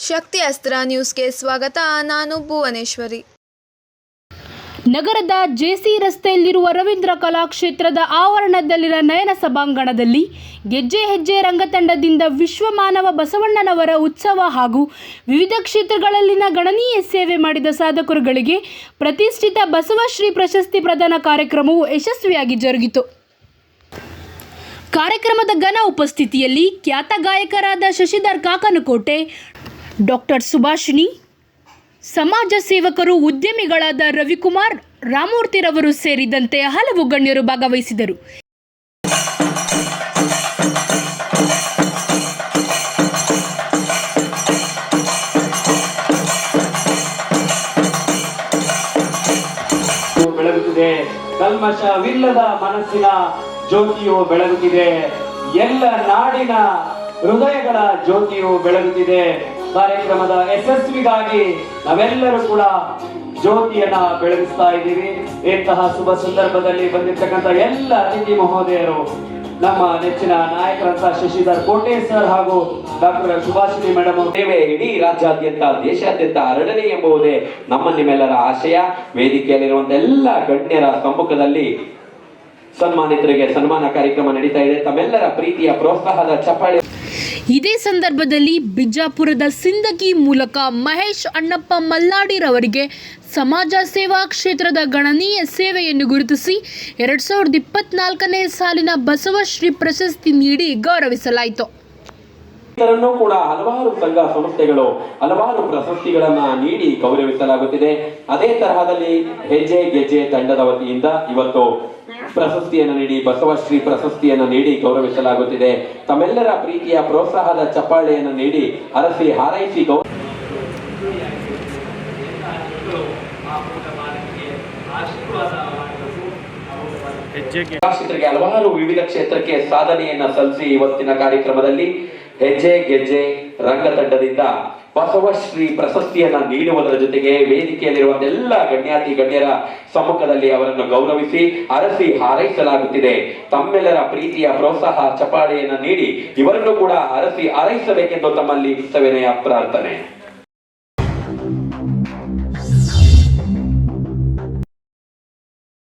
ಶಕ್ತಿ ಅಸ್ತ್ರ ನ್ಯೂಸ್ಗೆ ಸ್ವಾಗತ. ನಾನು ಭುವನೇಶ್ವರಿ. ನಗರದ ಜೆಸಿ ರಸ್ತೆಯಲ್ಲಿರುವ ರವೀಂದ್ರ ಕಲಾಕ್ಷೇತ್ರದ ಆವರಣದಲ್ಲಿನ ನಯನ ಸಭಾಂಗಣದಲ್ಲಿ ಗೆಜ್ಜೆ ಹೆಜ್ಜೆ ರಂಗತಂಡದಿಂದ ವಿಶ್ವ ಮಾನವ ಬಸವಣ್ಣನವರ ಉತ್ಸವ ಹಾಗೂ ವಿವಿಧ ಕ್ಷೇತ್ರಗಳಲ್ಲಿನ ಗಣನೀಯ ಸೇವೆ ಮಾಡಿದ ಸಾಧಕರುಗಳಿಗೆ ಪ್ರತಿಷ್ಠಿತ ಬಸವಶ್ರೀ ಪ್ರಶಸ್ತಿ ಪ್ರದಾನ ಕಾರ್ಯಕ್ರಮವು ಯಶಸ್ವಿಯಾಗಿ ಜರುಗಿತು. ಕಾರ್ಯಕ್ರಮದ ಘನ ಉಪಸ್ಥಿತಿಯಲ್ಲಿ ಖ್ಯಾತ ಗಾಯಕರಾದ ಶಶಿಧರ್ ಕಾಕನಕೋಟೆ, ಡಾಕ್ಟರ್ ಸುಭಾಷಿಣಿ, ಸಮಾಜ ಸೇವಕರು, ಉದ್ಯಮಿಗಳಾದ ರವಿಕುಮಾರ್, ರಾಮಮೂರ್ತಿರವರು ಸೇರಿದಂತೆ ಹಲವು ಗಣ್ಯರು ಭಾಗವಹಿಸಿದರು. ಬೆಳಗುತ್ತಿದೆ, ಕಲ್ಮಶವಿಲ್ಲದ ಮನಸ್ಸಿನ ಜ್ಯೋತಿಯು ಬೆಳಗುತ್ತಿದೆ, ಎಲ್ಲ ನಾಡಿನ ಹೃದಯಗಳ ಜ್ಯೋತಿಯು ಬೆಳಗುತ್ತಿದೆ. ಕಾರ್ಯಕ್ರಮದ ಯಶಸ್ವಿಗಾಗಿ ನಾವೆಲ್ಲರೂ ಕೂಡ ಜ್ಯೋತಿಯನ್ನ ಬೆಳಗಿಸ್ತಾ ಇದ್ದೀವಿ. ಇಂತಹ ಶುಭ ಸಂದರ್ಭದಲ್ಲಿ ಬಂದಿರತಕ್ಕಂಥ ಎಲ್ಲ ಅತಿಥಿ ಮಹೋದಯರು, ನಮ್ಮ ನೆಚ್ಚಿನ ನಾಯಕರಂತ ಶಶಿಧರ್ ಕೋಟೆ ಸರ್ ಹಾಗೂ ಡಾಕ್ಟರ್ ಸುಭಾಷಿಣಿ ಮೇಡಮ್ ಸೇವೆ ಇಡೀ ರಾಜ್ಯಾದ್ಯಂತ ದೇಶಾದ್ಯಂತ ಹರಡಲಿ ಎಂಬುದೇ ನಮ್ಮ ನಿಮ್ಮೆಲ್ಲರ ಆಶಯ. ವೇದಿಕೆಯಲ್ಲಿರುವಂತಹ ಎಲ್ಲ ಗಣ್ಯರ ಸಮ್ಮುಖದಲ್ಲಿ ಸನ್ಮಾನಿತರಿಗೆ ಸನ್ಮಾನ ಕಾರ್ಯಕ್ರಮ ನಡೀತಾ ಇದೆ. ತಮ್ಮೆಲ್ಲರ ಪ್ರೀತಿಯ ಪ್ರೋತ್ಸಾಹದ ಚಪ್ಪಾಳೆ. ಇದೇ ಸಂದರ್ಭದಲ್ಲಿ ಬಿಜಾಪುರದ ಸಿಂದಗಿ ಮೂಲಕ ಮಹೇಶ್ ಅಣ್ಣಪ್ಪ ಮಲ್ಲಾಡಿರವರಿಗೆ ಸಮಾಜ ಸೇವಾ ಕ್ಷೇತ್ರದ ಗಣನೀಯ ಸೇವೆಯನ್ನು ಗುರುತಿಸಿ 2024ನೇ ಸಾಲಿನ ಬಸವಶ್ರೀ ಪ್ರಶಸ್ತಿ ನೀಡಿ ಗೌರವಿಸಲಾಯಿತು. ಇತರನ್ನು ಕೂಡ ಹಲವಾರು ಸಂಘ ಸಂಸ್ಥೆಗಳು ಹಲವಾರು ಪ್ರಶಸ್ತಿಗಳನ್ನ ನೀಡಿ ಗೌರವಿಸಲಾಗುತ್ತಿದೆ. ಅದೇ ತರಹದಲ್ಲಿ ಹೆಜ್ಜೆ ಗೆಜ್ಜೆ ತಂಡದ ವತಿಯಿಂದ ಇವತ್ತು ಪ್ರಶಸ್ತಿಯನ್ನು ನೀಡಿ ಬಸವಶ್ರೀ ಪ್ರಶಸ್ತಿಯನ್ನು ನೀಡಿ ಗೌರವಿಸಲಾಗುತ್ತಿದೆ. ತಮ್ಮೆಲ್ಲರ ಪ್ರೀತಿಯ ಪ್ರೋತ್ಸಾಹದ ಚಪ್ಪಾಳೆಯನ್ನು ನೀಡಿ ಹರಸಿ ಹಾರೈಸಿ ಹಲವಾರು ವಿವಿಧ ಕ್ಷೇತ್ರಕ್ಕೆ ಸಾಧನೆಯನ್ನ ಸಲ್ಲಿಸಿ ಇವತ್ತಿನ ಕಾರ್ಯಕ್ರಮದಲ್ಲಿ ಹೆಜ್ಜೆ ಗೆಜ್ಜೆ ರಂಗತಂಡದಿಂದ ಬಸವಶ್ರೀ ಪ್ರಶಸ್ತಿಯನ್ನ ನೀಡುವುದರ ಜೊತೆಗೆ ವೇದಿಕೆಯಲ್ಲಿರುವಂತಹ ಎಲ್ಲ ಗಣ್ಯಾತಿ ಗಣ್ಯರ ಸಮ್ಮುಖದಲ್ಲಿ ಅವರನ್ನು ಗೌರವಿಸಿ ಅರಸಿ ಹಾರೈಸಲಾಗುತ್ತಿದೆ. ತಮ್ಮೆಲ್ಲರ ಪ್ರೀತಿಯ ಪ್ರೋತ್ಸಾಹ ಚಪ್ಪಾಳೆಯನ್ನು ನೀಡಿ ಇವರನ್ನು ಕೂಡ ಅರಸಿ ಹಾರೈಸಬೇಕೆಂದು ತಮ್ಮಲ್ಲಿ ಸವಿನಯ ಪ್ರಾರ್ಥನೆ.